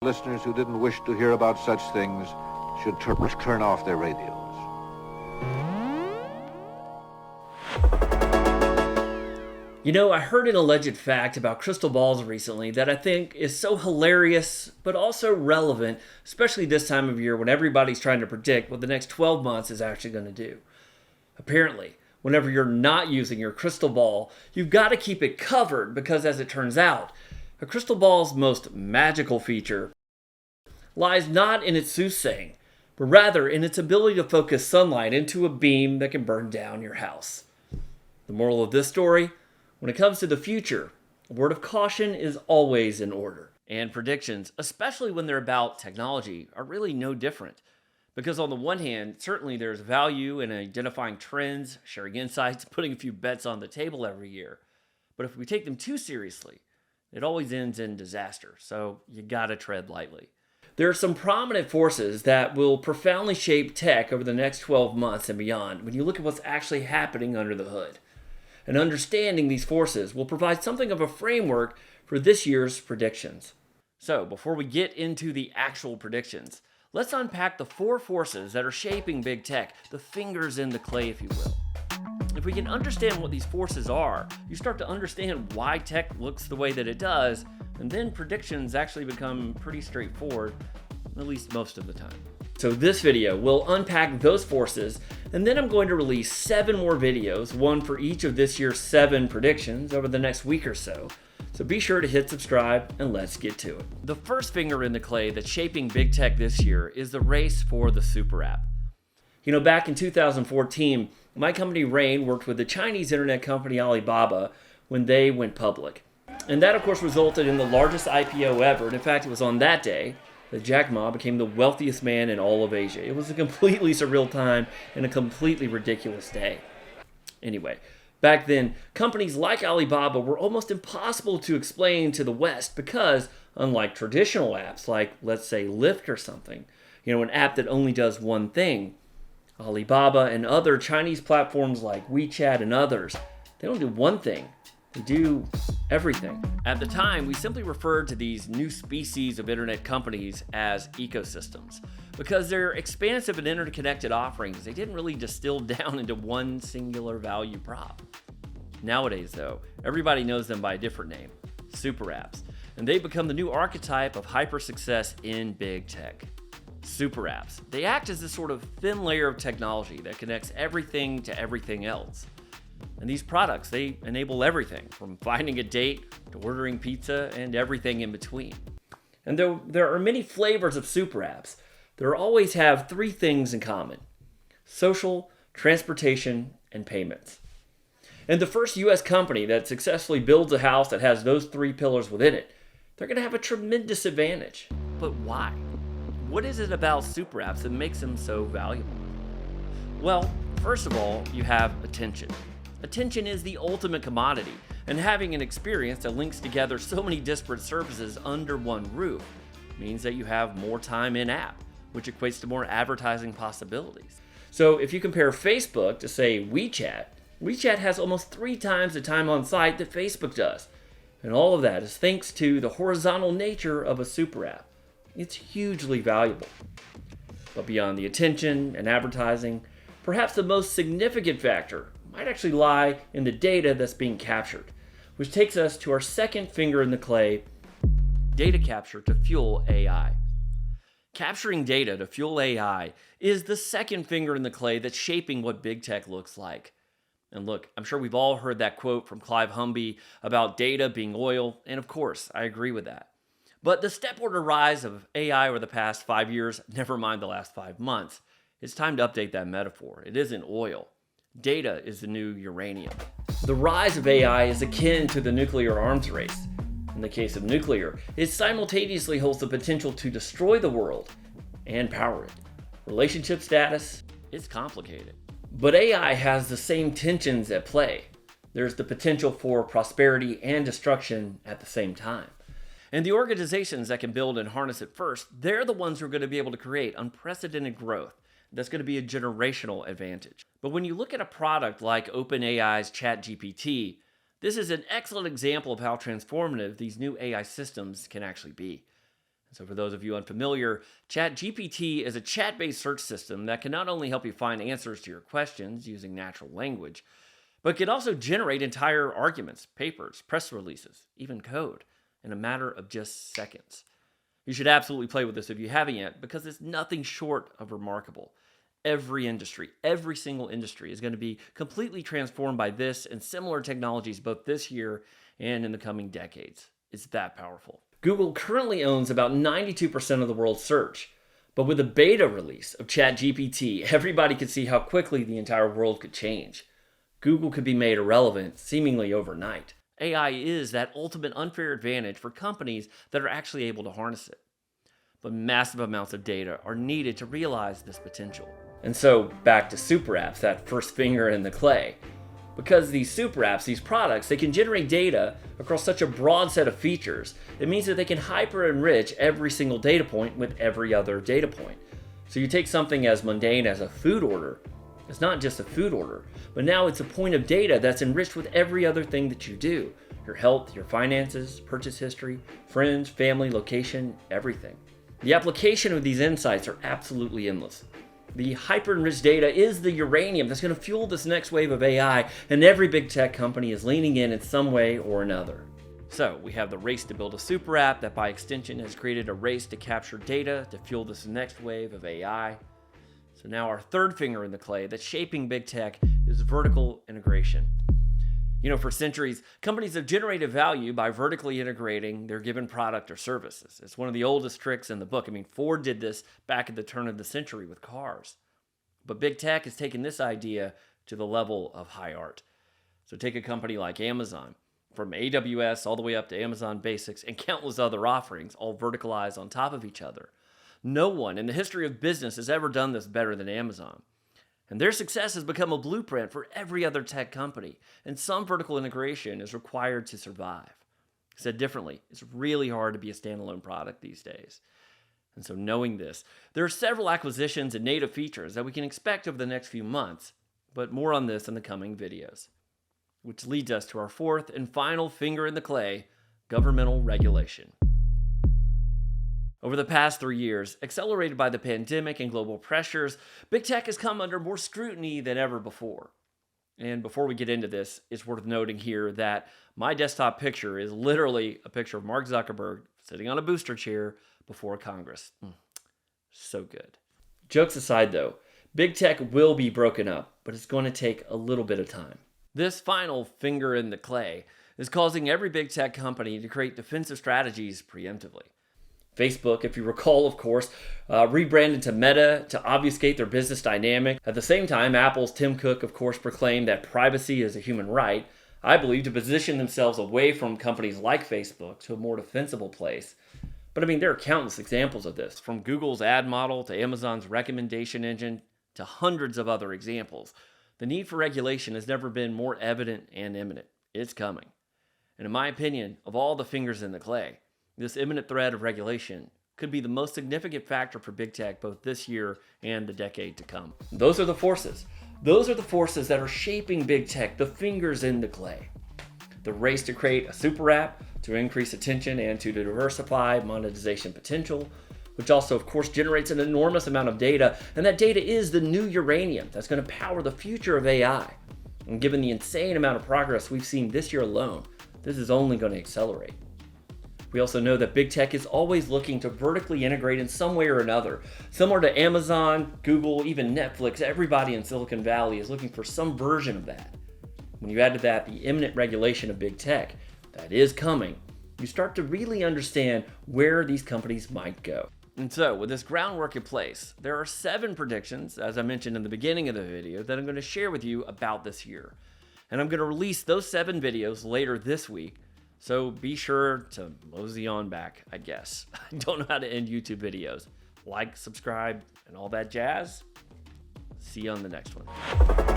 Listeners who didn't wish to hear about such things should turn off their radios. You know, I heard an alleged fact about crystal balls recently that I think is so hilarious, but also relevant, especially this time of year when everybody's trying to predict what the next 12 months is actually going to do. Apparently, whenever you're not using your crystal ball, you've got to keep it covered because, as it turns out, a crystal ball's most magical feature lies not in its soothsaying, but rather in its ability to focus sunlight into a beam that can burn down your house. The moral of this story? When it comes to the future, a word of caution is always in order. And predictions, especially when they're about technology, are really no different. Because on the one hand, certainly there's value in identifying trends, sharing insights, putting a few bets on the table every year. But if we take them too seriously, it always ends in disaster, so you gotta tread lightly. There are some prominent forces that will profoundly shape tech over the next 12 months and beyond when you look at what's actually happening under the hood. And understanding these forces will provide something of a framework for this year's predictions. So, before we get into the actual predictions, let's unpack the four forces that are shaping big tech, the fingers in the clay, if you will. If we can understand what these forces are, you start to understand why tech looks the way that it does, and then predictions actually become pretty straightforward, at least most of the time. So this video will unpack those forces, and then I'm going to release 7 more videos, one for each of this year's 7 predictions over the next week or so. So be sure to hit subscribe, and let's get to it. The first finger in the clay that's shaping big tech this year is the race for the Superapp. You know, back in 2014, my company Rain worked with the Chinese internet company Alibaba when they went public. And that, of course, resulted in the largest IPO ever. And in fact, it was on that day that Jack Ma became the wealthiest man in all of Asia. It was a completely surreal time and a completely ridiculous day. Anyway, back then, companies like Alibaba were almost impossible to explain to the West because, unlike traditional apps like, let's say, Lyft or something, an app that only does one thing, Alibaba and other Chinese platforms like WeChat and others, they don't do one thing, they do everything. At the time, we simply referred to these new species of internet companies as ecosystems because their expansive and interconnected offerings, they didn't really distill down into one singular value prop. Nowadays, though, everybody knows them by a different name, Superapps, and they've become the new archetype of hyper success in big tech. Superapps. They act as this sort of thin layer of technology that connects everything to everything else. And these products, they enable everything from finding a date to ordering pizza and everything in between. And though there are many flavors of Superapps, they always have 3 things in common: social, transportation, and payments. And the first US company that successfully builds a house that has those 3 pillars within it, they're going to have a tremendous advantage. But why? What is it about Superapps that makes them so valuable? Well, first of all, you have attention. Attention is the ultimate commodity, and having an experience that links together so many disparate services under one roof means that you have more time in-app, which equates to more advertising possibilities. So if you compare Facebook to, say, WeChat has almost 3 times the time on site that Facebook does. And all of that is thanks to the horizontal nature of a Superapp. It's hugely valuable. But beyond the attention and advertising, perhaps the most significant factor might actually lie in the data that's being captured, which takes us to our second finger in the clay, data capture to fuel AI. Capturing data to fuel AI is the second finger in the clay that's shaping what big tech looks like. And look, I'm sure we've all heard that quote from Clive Humby about data being oil, and of course, I agree with that. But the step-order rise of AI over the past 5 years, never mind the last 5 months, it's time to update that metaphor. It isn't oil. Data is the new uranium. The rise of AI is akin to the nuclear arms race. In the case of nuclear, it simultaneously holds the potential to destroy the world and power it. Relationship status, it's complicated. But AI has the same tensions at play. There's the potential for prosperity and destruction at the same time. And the organizations that can build and harness it first, they're the ones who are going to be able to create unprecedented growth. That's going to be a generational advantage. But when you look at a product like OpenAI's ChatGPT, this is an excellent example of how transformative these new AI systems can actually be. So for those of you unfamiliar, ChatGPT is a chat-based search system that can not only help you find answers to your questions using natural language, but can also generate entire arguments, papers, press releases, even code in a matter of just seconds. You should absolutely play with this if you haven't yet, because it's nothing short of remarkable. Every industry, every single industry is going to be completely transformed by this and similar technologies both this year and in the coming decades. It's that powerful. Google currently owns about 92% of the world's search, but with a beta release of ChatGPT, everybody could see how quickly the entire world could change. Google could be made irrelevant seemingly overnight. AI is that ultimate unfair advantage for companies that are actually able to harness it. But massive amounts of data are needed to realize this potential. And so back to Superapps, that first finger in the clay. Because these super apps, these products, they can generate data across such a broad set of features, it means that they can hyper enrich every single data point with every other data point. So you take something as mundane as a food order, it's not just a food order, but now it's a point of data that's enriched with every other thing that you do. Your health, your finances, purchase history, friends, family, location, everything. The application of these insights are absolutely endless. The hyper-enriched data is the uranium that's going to fuel this next wave of AI, and every big tech company is leaning in some way or another. So we have the race to build a super app that by extension has created a race to capture data to fuel this next wave of AI. So now our third finger in the clay that's shaping big tech is vertical integration. For centuries, companies have generated value by vertically integrating their given product or services. It's one of the oldest tricks in the book. Ford did this back at the turn of the century with cars. But big tech has taken this idea to the level of high art. So take a company like Amazon, from AWS all the way up to Amazon Basics and countless other offerings, all verticalized on top of each other. No one in the history of business has ever done this better than Amazon. And their success has become a blueprint for every other tech company, and some vertical integration is required to survive. Said differently, it's really hard to be a standalone product these days. And so knowing this, there are several acquisitions and native features that we can expect over the next few months, but more on this in the coming videos. Which leads us to our fourth and final finger in the clay, governmental regulation. Over the past 3 years, accelerated by the pandemic and global pressures, big tech has come under more scrutiny than ever before. And before we get into this, it's worth noting here that my desktop picture is literally a picture of Mark Zuckerberg sitting on a booster chair before Congress. So good. Jokes aside though, big tech will be broken up, but it's going to take a little bit of time. This final finger in the clay is causing every big tech company to create defensive strategies preemptively. Facebook, if you recall, of course, rebranded to Meta to obfuscate their business dynamic. At the same time, Apple's Tim Cook, of course, proclaimed that privacy is a human right, I believe, to position themselves away from companies like Facebook to a more defensible place. But there are countless examples of this, from Google's ad model to Amazon's recommendation engine to hundreds of other examples. The need for regulation has never been more evident and imminent. It's coming. And in my opinion, of all the fingers in the clay, this imminent threat of regulation could be the most significant factor for big tech both this year and the decade to come. Those are the forces. Those are the forces that are shaping big tech, the fingers in the clay. The race to create a super app, to increase attention and to diversify monetization potential, which also, of course, generates an enormous amount of data, and that data is the new uranium that's going to power the future of AI. And given the insane amount of progress we've seen this year alone, this is only going to accelerate. We also know that big tech is always looking to vertically integrate in some way or another. Similar to Amazon, Google, even Netflix, everybody in Silicon Valley is looking for some version of that. When you add to that the imminent regulation of big tech that is coming, you start to really understand where these companies might go. And so, with this groundwork in place, there are 7 predictions, as I mentioned in the beginning of the video, that I'm going to share with you about this year. And I'm going to release those 7 videos later this week. So be sure to mosey on back, I guess. I don't know how to end YouTube videos. Like, subscribe, and all that jazz. See you on the next one.